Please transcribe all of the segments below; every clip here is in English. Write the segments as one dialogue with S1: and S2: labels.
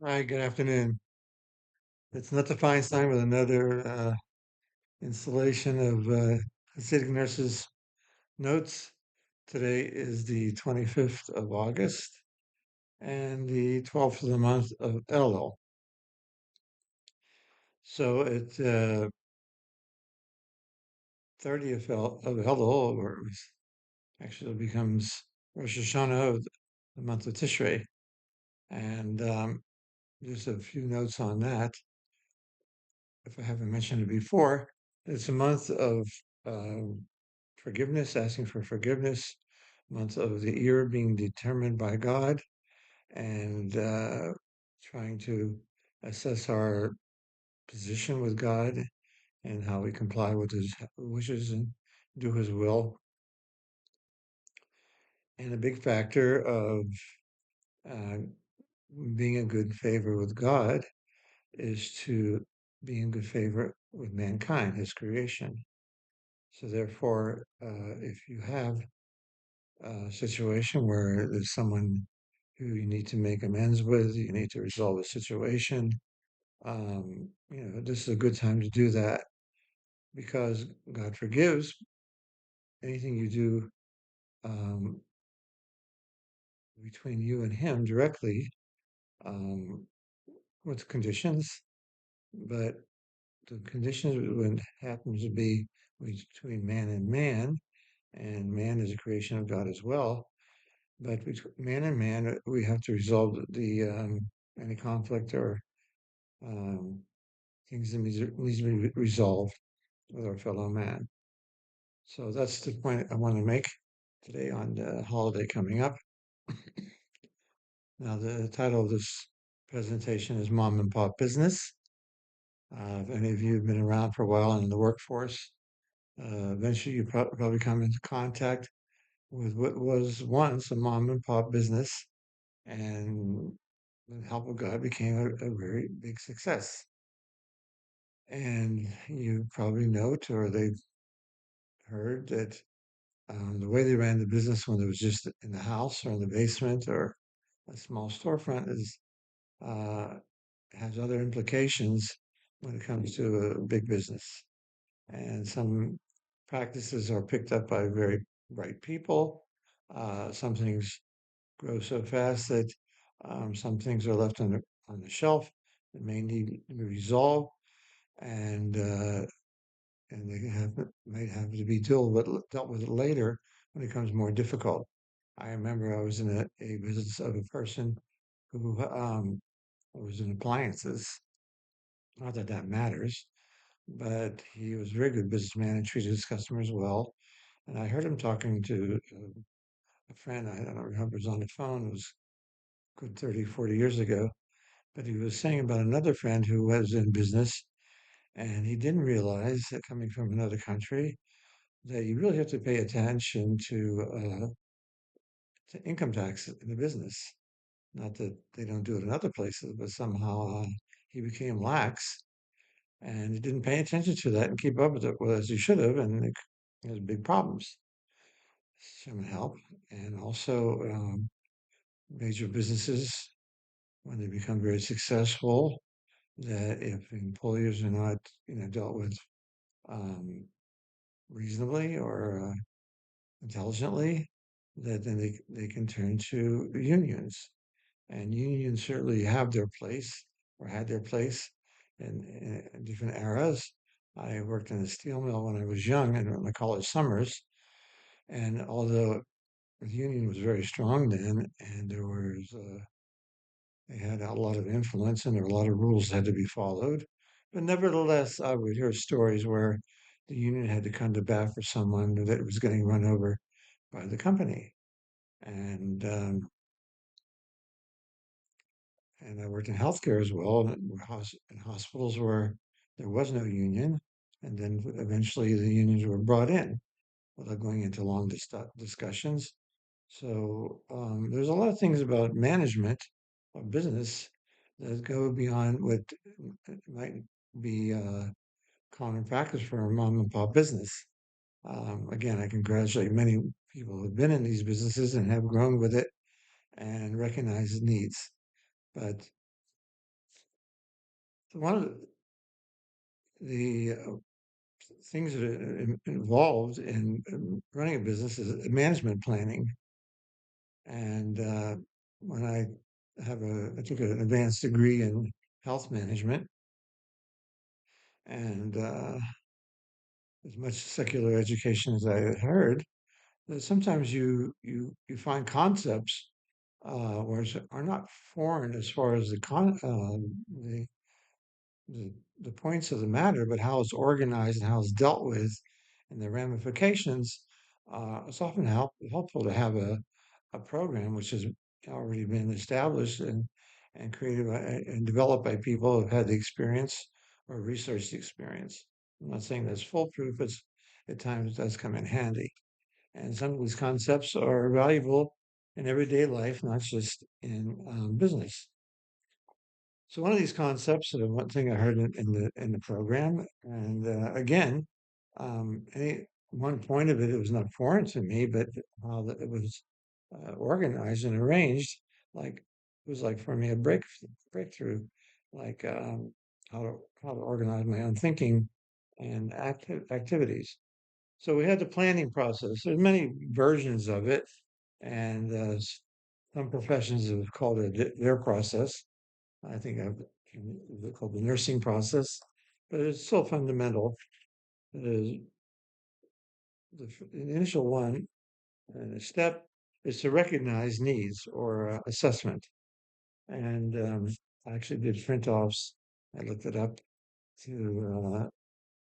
S1: Hi, good afternoon. It's Netta Feinstein with another installation of Hasidic Nurses Notes. Today is the 25th of August and the 12th of the month of Elul. So it's 30th of Elul, or actually it becomes Rosh Hashanah of the month of Tishrei. And just a few notes on that, if I haven't mentioned it before. It's a month of um, forgiveness, asking for forgiveness, month of the year being determined by God, and trying to assess our position with God and how we comply with His wishes and do His will. And a big factor of uh, being in good favor with God is to be in good favor with mankind, His creation. So, therefore, if you have situation where there's someone who you need to make amends with, you need to resolve a situation. This is a good time to do that because God forgives anything you do um, between you and Him directly um, with conditions, but the conditions when happens to be between and man is a creation of God as well. But between man and man, we have to resolve the any conflict or um, things that needs to be resolved with our fellow man. So that's the point I want to make today on the holiday coming up. Now, the title of this presentation is Mom and Pop Business. If any of you have been around for a while in the workforce, eventually you probably come into contact with what was once a mom and pop business, and with the help of God became a very big success. And you probably note, or they've heard that the way they ran the business when it was just in the house or in the basement or a small storefront is uh, has other implications when it comes to a big business. And some practices are picked up by very bright people. Some things grow so fast that some things are left on the shelf that may need to be resolved, and they might have to be dealt with it later when it becomes more difficult. I remember I was in a business of a person who was in appliances. Not that that matters, but he was a very good businessman and treated his customers well. And I heard him talking to a friend. I don't remember, it was on the phone. It was good 30, 40 years ago. But he was saying about another friend who was in business, and he didn't realize that coming from another country, that you really have to pay attention to income tax in the business. Not that they don't do it in other places, but somehow he became lax and he didn't pay attention to that and keep up with it as he should have, and it has big problems. Some help, and also major businesses when they become very successful, that if employees are not, dealt with um, reasonably or intelligently, that then they can turn to unions. And unions certainly have their place or had their place in different eras. I worked in a steel mill when I was young in my college summers. And although the union was very strong then, and they had a lot of influence and there were a lot of rules that had to be followed. But nevertheless, I would hear stories where the union had to come to bat for someone that was getting run over by the company. And and I worked in healthcare as well, in hospitals where there was no union, and then eventually the unions were brought in without going into long discussions. So there's a lot of things about management of business that go beyond what might be common practice for a mom and pop business. Again, I congratulate many people who have been in these businesses and have grown with it and recognize the needs. But So one of the things that are involved in running a business is management planning. And when I took an advanced degree in health management, and as much secular education as I had heard, that sometimes you find concepts which are not foreign as far as the, the points of the matter, but how it's organized and how it's dealt with and the ramifications. It's often helpful to have a program which has already been established and created and developed by people who have had the experience or researched the experience. I'm not saying that's foolproof, it's at times it does come in handy. And some of these concepts are valuable in everyday life, not just in business. So one of these concepts, one thing I heard in the program, and again, one point of it, it was not foreign to me, but how it was organized and arranged, like it was like for me a breakthrough, like how to organize my own thinking and activities. So we had the planning process. There's many versions of it, and some professions have called it their process. I think I've called the nursing process, but it's still fundamental. The, the initial one, the step is to recognize needs or assessment. And I actually did print offs. I looked it up to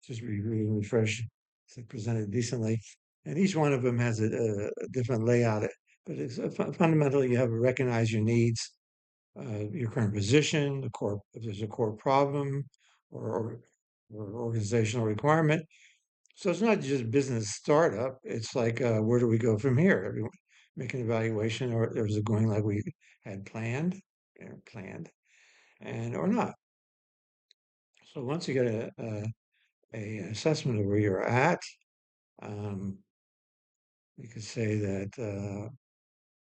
S1: just review and refresh, so presented decently. And each one of them has a different layout. But it's fundamentally you have to recognize your needs, your current position, if there's a core problem or, or organizational requirement. So it's not just business startup. It's like, where do we go from here? Everyone make an evaluation, or is it going like we had planned, and or not. So once you get a assessment of where you're at, um, you could say that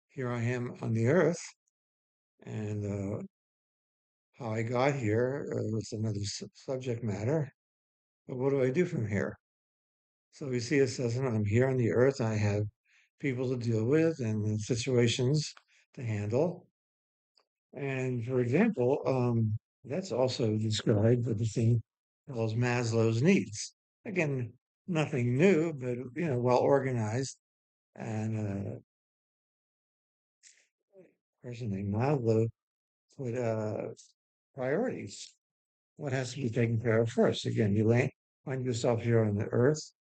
S1: here I am on the earth, and how I got here was another subject matter. But what do I do from here? So we see assessment. I'm here on the earth. I have people to deal with and situations to handle. And for example, that's also described with the thing called Maslow's needs. Again, nothing new, but well organized. And a person named Maslow put priorities. What has to be taken care of first? Again, find yourself here on the earth,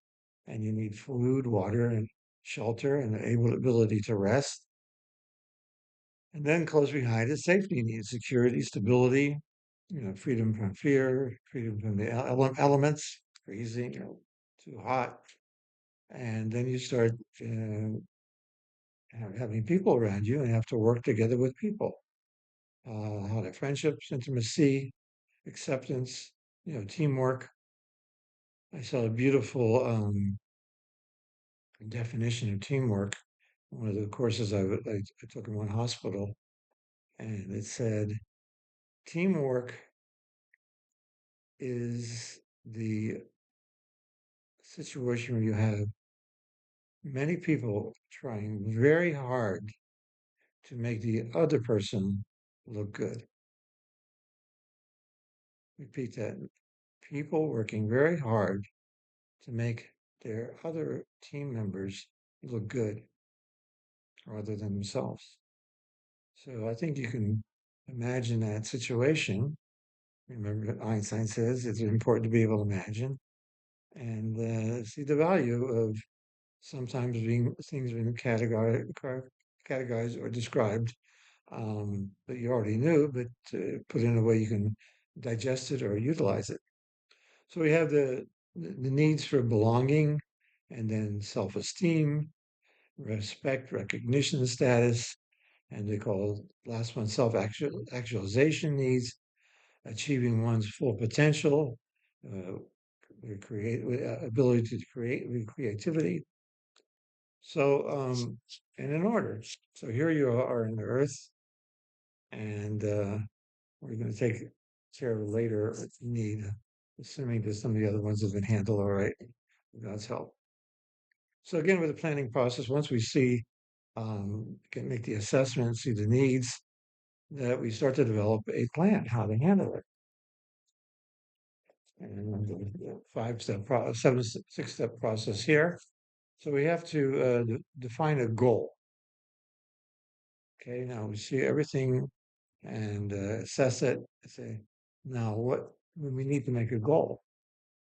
S1: and you need food, water, and shelter, and the ability to rest. And then close behind it, safety needs, security, stability, freedom from fear, freedom from the elements, freezing, too hot. And then you start having people around you and have to work together with people. How to friendships, intimacy, acceptance, teamwork. I saw a beautiful definition of teamwork. One of the courses I took in one hospital, and it said teamwork is the situation where you have many people trying very hard to make the other person look good. Repeat that. People working very hard to make their other team members look good rather than themselves. So I think you can imagine that situation. Remember that Einstein says it's important to be able to imagine and see the value of sometimes things being categorized or described that you already knew, but put in a way you can digest it or utilize it. So we have the needs for belonging, and then self-esteem, respect, recognition, status, and they call last one self-actualization needs, achieving one's full potential, uh, ability to create with creativity. So, and in order. So here you are on the earth, and we're going to take share later need, assuming that some of the other ones have been handled all right, with God's help. So again, with the planning process, once we see, can make the assessment, see the needs, that we start to develop a plan how to handle it. And the 5-step, 6-step process here. So we have to define a goal. Okay, now we see everything and assess it. Say, now what we need to make a goal.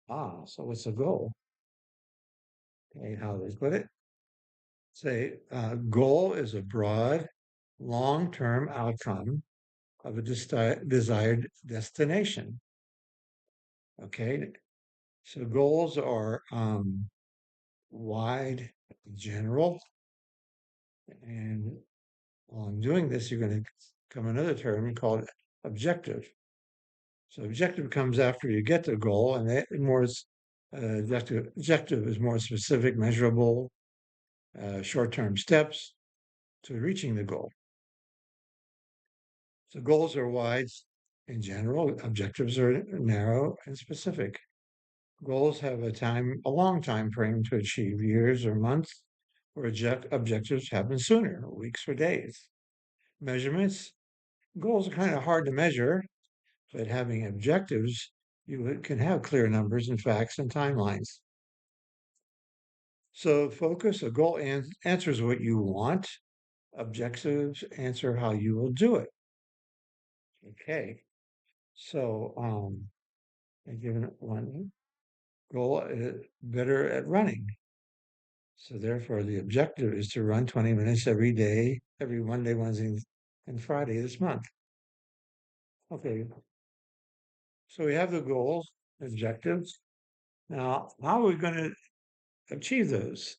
S1: So what's a goal? Okay, how they put it? Say, goal is a broad, long-term outcome of a desired destination. Okay, so goals are wide, general, and on doing this, you're going to come another term called objective. So objective comes after you get the goal, and that more is objective is more specific, measurable, short-term steps to reaching the goal. So goals are wide in general, objectives are narrow and specific. Goals have a long time frame to achieve, years or months, where objectives happen sooner, weeks or days. Measurements, goals are kind of hard to measure, but having objectives, you can have clear numbers and facts and timelines. So focus, a goal answers what you want. Objectives answer how you will do it. Okay. So, given one goal, better at running. So therefore, the objective is to run 20 minutes every day, every Monday, Wednesday, and Friday this month. Okay. So we have the goals, objectives. Now, how are we going to achieve those?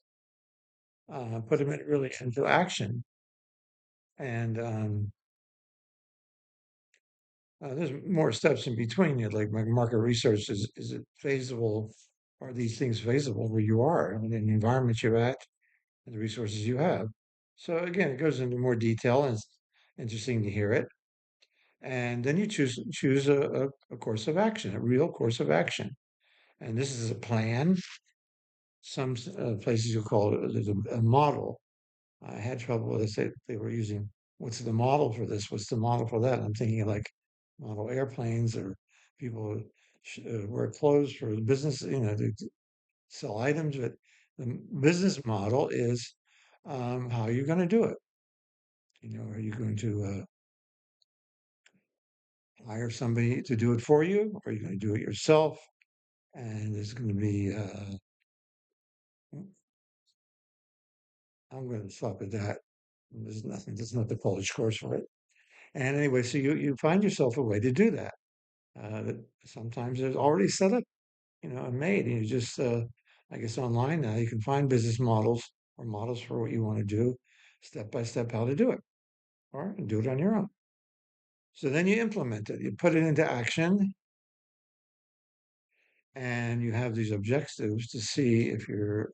S1: Put them really into action. And there's more steps in between. Like market research, is it feasible? Are these things feasible where you are, in the environment you're at, and the resources you have? So again, it goes into more detail, and it's interesting to hear it. And then you choose a course of action, a real course of action. And this is a plan. Some places you call it a model. I had trouble with it. They were using, what's the model for this? What's the model for that? I'm thinking like model airplanes, or people wear clothes for business, to sell items. But the business model is, how you're going to do it. Are you going to hire somebody to do it for you? Or are you going to do it yourself? And there's going to be, I'm going to stop at that. There's not the college course for it. And anyway, so you find yourself a way to do that. That sometimes it's already set up, and made. And you just, I guess online now you can find business models or models for what you want to do, step by step how to do it, or do it on your own. So then you implement it, you put it into action, and you have these objectives to see if you're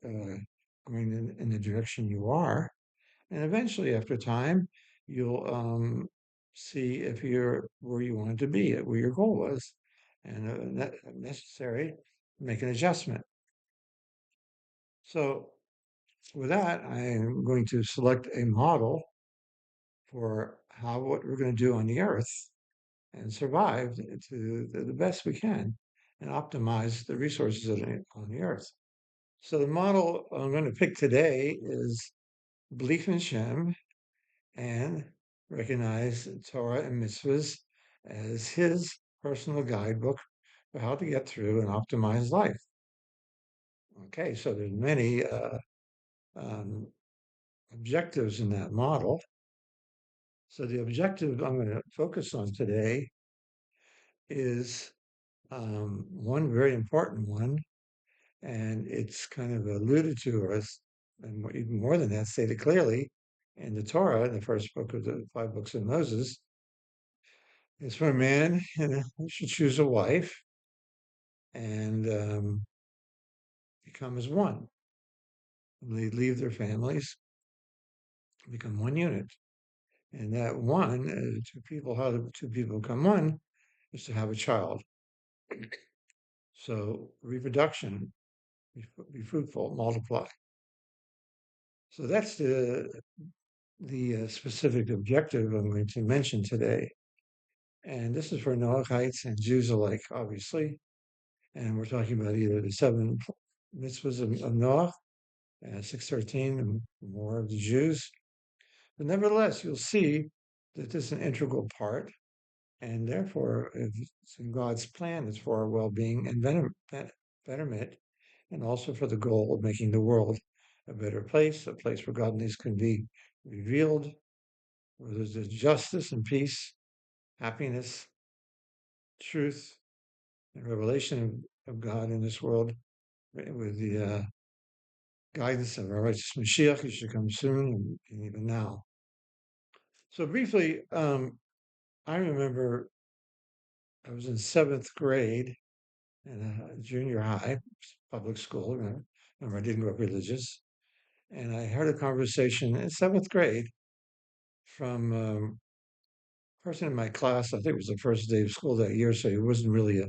S1: going in the direction you are. And eventually, after time, you'll see if you're where you wanted to be, where your goal was, and necessary, make an adjustment. So with that, I am going to select a model for what we're going to do on the Earth and survive to the best we can and optimize the resources on the Earth. So the model I'm going to pick today is belief in Shem and recognize Torah and mitzvahs as his personal guidebook for how to get through and optimize life. Okay, so there's many um, objectives in that model. So the objective I'm going to focus on today is one very important one, and it's kind of alluded to us, and even more than that, stated clearly in the Torah, the first book of the 5 books of Moses. Is for a man, should choose a wife and become as one. They leave their families, become one unit. And that one, two people, how do two people become one? is to have a child. So reproduction, be fruitful, multiply. So that's the specific objective I'm going to mention today. And this is for Noachites and Jews alike, obviously. And we're talking about either the seven mitzvahs of Noah, 613, and more of the Jews. But nevertheless, you'll see that this is an integral part. And therefore, if it's in God's plan, it's for our well being and betterment, and also for the goal of making the world a better place, a place where godliness can be revealed, where there's justice and peace, happiness, truth, and revelation of God in this world, with the guidance of our righteous Mashiach, who should come soon and even now. So, briefly, I remember I was in seventh grade in a junior high, public school. Remember, I didn't grow up religious. And I heard a conversation in seventh grade from a person in my class. I think it was the first day of school that year, so he wasn't really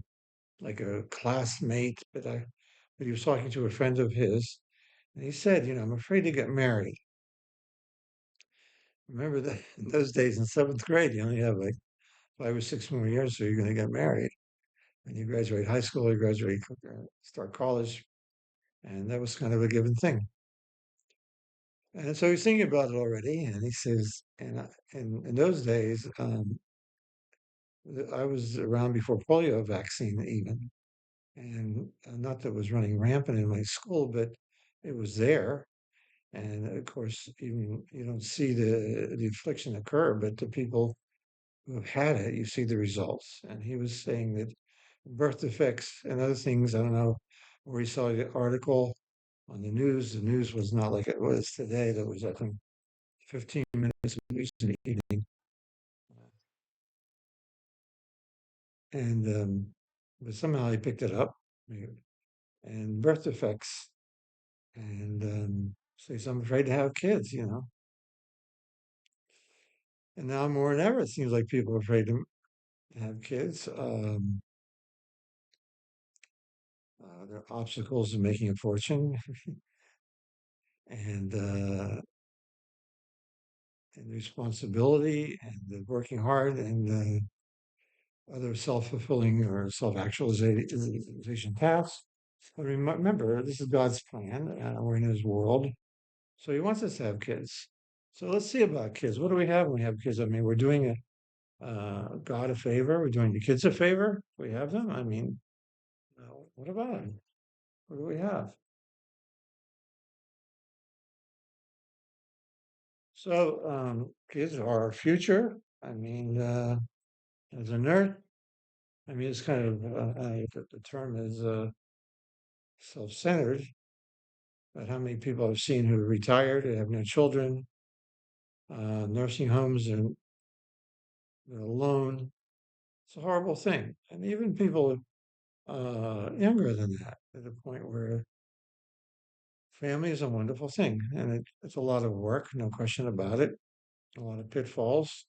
S1: like a classmate, but he was talking to a friend of his, and he said, I'm afraid to get married. Remember that in those days in seventh grade, you only have like 5 or 6 more years, so you're going to get married. And you graduate high school, you graduate, start college, and that was kind of a given thing. And so he's thinking about it already, and he says, and in those days, I was around before polio vaccine even, and not that it was running rampant in my school, but it was there. And of course, even you don't see the affliction occur, but the people who have had it, you see the results. And he was saying that birth defects and other things. I don't know where he saw the article on the news. The news was not like it was today. That was, I think, 15 minutes of news in the evening. And but somehow he picked it up. And birth defects. And says, I'm afraid to have kids. And now more than ever, it seems like people are afraid to have kids. There are obstacles to making a fortune, and and responsibility, and working hard, and other self-fulfilling or self-actualization paths. But remember, this is God's plan. We're in His world, so He wants us to have kids. So let's see about kids. What do we have when we have kids? I mean, we're doing God a favor. We're doing the kids a favor. We have them. I mean, what about them? What do we have? So kids are our future. I mean, as a nerd, I mean, it's kind of the term is self-centered. But how many people I've seen who are retired, who have no children, nursing homes, and they're alone. It's a horrible thing. And even people younger than that, at the point where family is a wonderful thing, and it's a lot of work, no question about it. A lot of pitfalls,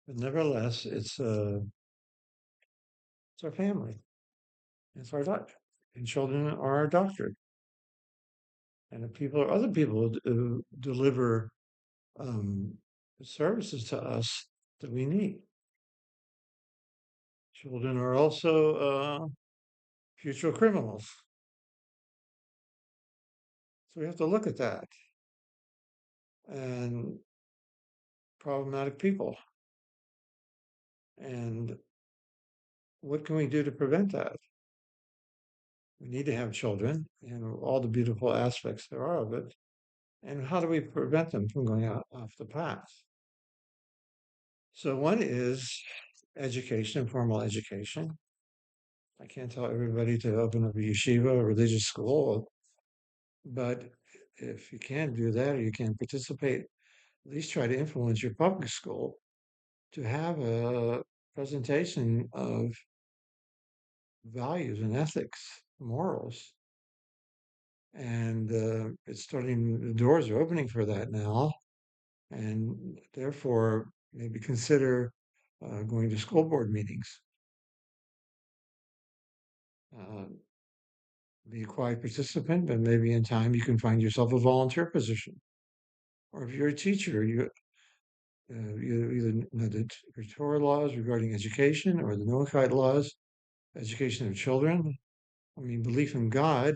S1: but nevertheless, it's our family, it's our doctor, and children are our doctor, and the people are other people who deliver um, services to us that we need. Children are also future criminals, so we have to look at that and problematic people, and what can we do to prevent that? We need to have children and all the beautiful aspects there are of it. And how do we prevent them from going out off the path? So one is education, formal education. I can't tell everybody to open up a yeshiva, a religious school, but if you can't do that or you can't participate, at least try to influence your public school to have a presentation of values and ethics, morals. And it's starting, the doors are opening for that now. And therefore, maybe consider going to school board meetings. Uh, be a quiet participant, but maybe in time you can find yourself a volunteer position. Or if you're a teacher, you either know the Torah laws regarding education or the Noahide laws, education of children. I mean, belief in God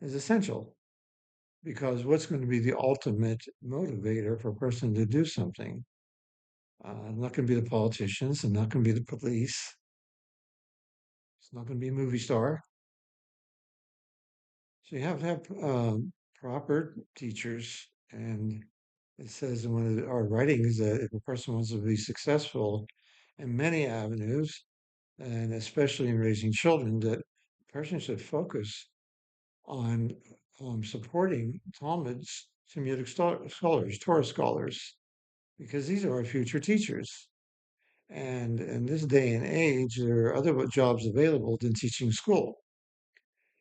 S1: is essential because what's going to be the ultimate motivator for a person to do something? Not going to be the politicians and not going to be the police. It's not going to be a movie star. So you have to have proper teachers. And it says in one of our writings that if a person wants to be successful in many avenues, and especially in raising children, that a person should focus on supporting Talmud's Talmudic scholars, Torah scholars, because these are our future teachers. And in this day and age, there are other jobs available than teaching school.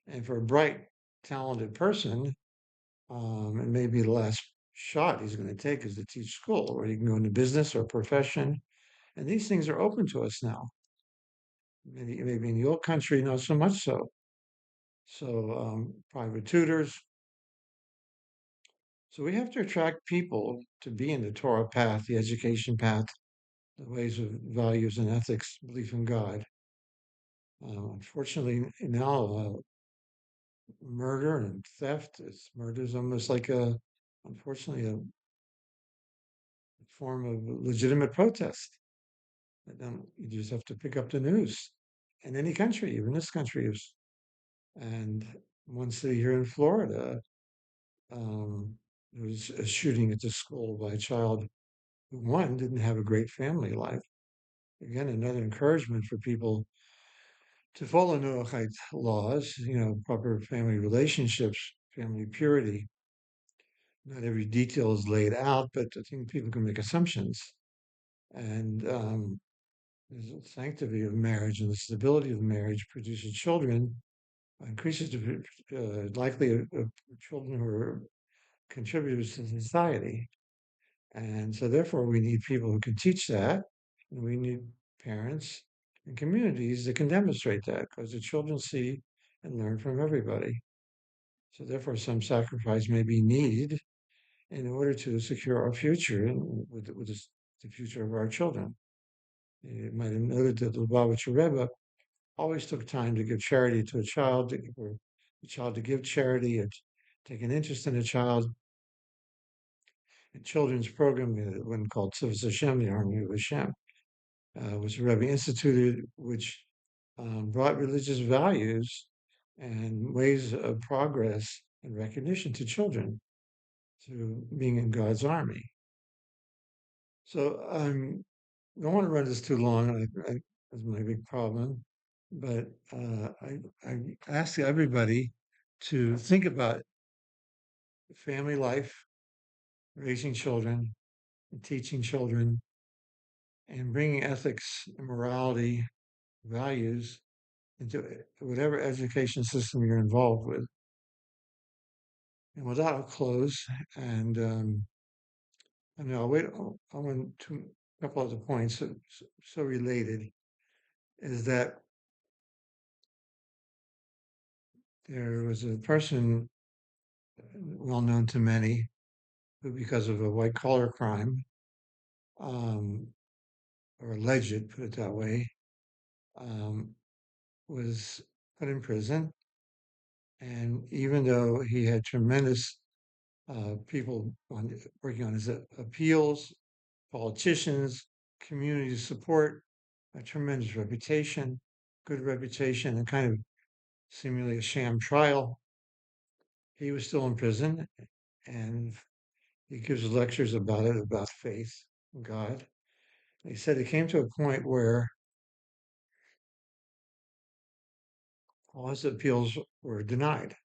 S1: And for a bright, talented person, it may be the last shot he's going to take is to teach school, or he can go into business or profession. And these things are open to us now. Maybe in the old country, not so much so. So, private tutors. So we have to attract people to be in the Torah path, the education path, the ways of values and ethics, belief in God. Unfortunately, now murder and theft, murder is almost like unfortunately, a form of legitimate protest. You just have to pick up the news in any country, even this country is. And one city here in Florida, there was a shooting at the school by a child who, one, didn't have a great family life. Again, another encouragement for people to follow Noahide laws, proper family relationships, family purity. Not every detail is laid out, but I think people can make assumptions. And the sanctity of marriage and the stability of marriage produces children, increases the likelihood of children who are contributors to society. And so, therefore, we need people who can teach that. And we need parents and communities that can demonstrate that because the children see and learn from everybody. So, therefore, some sacrifice may be needed in order to secure our future and with the future of our children. You might have noted that the Lubavitcher Rebbe always took time to give charity to a child, or the child to give charity, or take an interest in a child. A children's program, one called Tzivos Hashem, the Army of Hashem, was the Rebbe instituted, which brought religious values and ways of progress and recognition to children through being in God's army. So I don't want to run this too long. That's my big problem. But I ask everybody to think about family life, raising children, and teaching children, and bringing ethics and morality, values into whatever education system you're involved with. And with that, I'll close. And I know I'll wait. I want to a couple other points so related is that there was a person well known to many who, because of a white collar crime, um, or alleged, put it that way, um, was put in prison. And even though he had tremendous people working on his appeals, politicians, community support, a tremendous reputation, good reputation, and kind of seemingly a sham trial, he was still in prison. And he gives lectures about it, about faith in God. He said it came to a point where all his appeals were denied,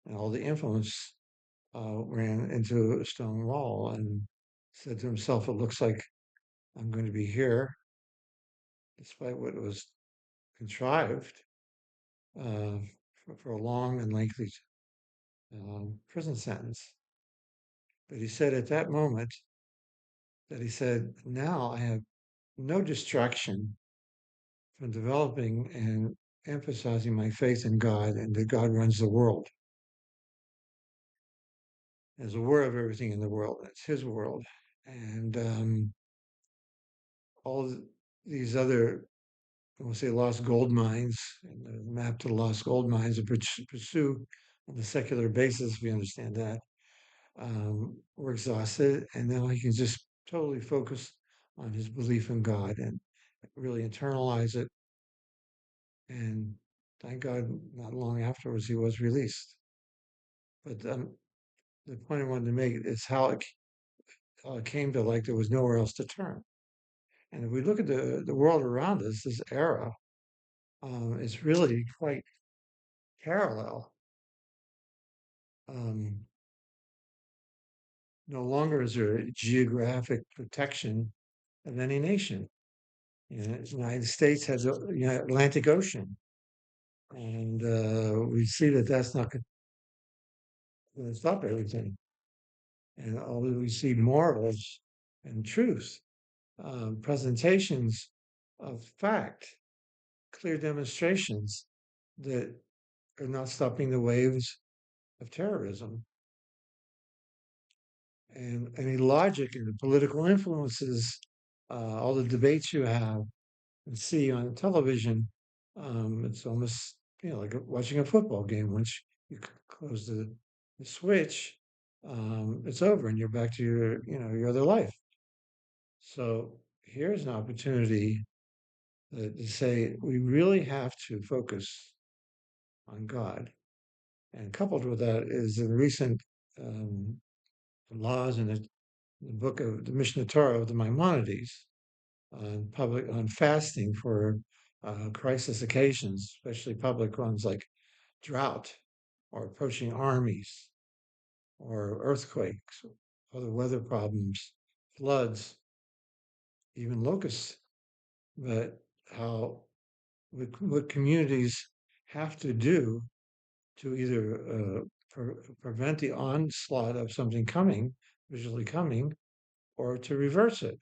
S1: and all the influence ran into a stone wall. And said to himself, "It looks like I'm going to be here, despite what was contrived uh, for a long and lengthy prison sentence." But he said at that moment that he said, "Now I have no distraction from developing and emphasizing my faith in God and that God runs the world, is aware of everything in the world. It's His world, and all these other, we'll say, lost gold mines, and the map to the lost gold mines to pursue on the secular basis. We understand that we're exhausted, and now he can just totally focus on his belief in God and really internalize it. And thank God, not long afterwards, he was released. But the point I wanted to make is how it came to like there was nowhere else to turn. And if we look at the world around us, this era, it's really quite parallel. Um, no longer is there geographic protection of any nation. You know, the United States has a Atlantic Ocean, and we see that that's not going to stop everything. And all we see morals and truth, presentations of fact, clear demonstrations that are not stopping the waves of terrorism. And any logic in the political influences, all the debates you have and see on television, it's almost like watching a football game. Once you close the switch, it's over and you're back to your other life. So here's an opportunity to say we really have to focus on God. And coupled with that is the recent um, laws in the book of the Mishneh Torah of the Maimonides on fasting for crisis occasions, especially public ones like drought or approaching armies or earthquakes, other weather problems, floods, even locusts. But how what communities have to do to either prevent the onslaught of something coming, visually coming, or to reverse it.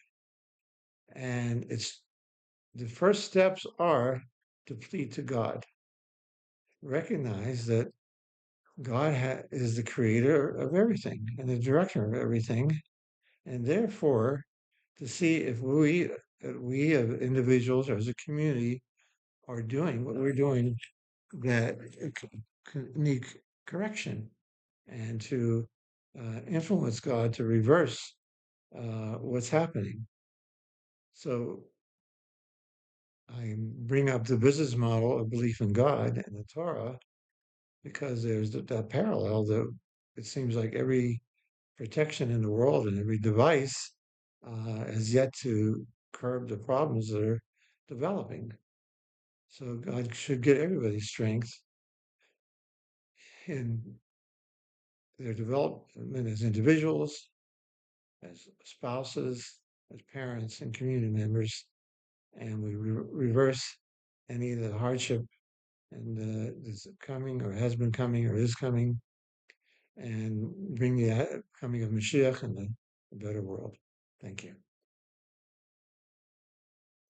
S1: And it's the first steps are to plead to God. Recognize that God is the creator of everything and the director of everything, and therefore to see if we as individuals or as a community are doing what we're doing that need correction, and to influence God to reverse what's happening. So I bring up the business model of belief in God and the Torah because there's that parallel that it seems like every protection in the world and every device has yet to curb the problems that are developing. So God should get everybody's strength in their development as individuals, as spouses, as parents, and community members, and we reverse any of the hardship and that's coming or has been coming or is coming, and bring the coming of Mashiach and the better world. Thank you.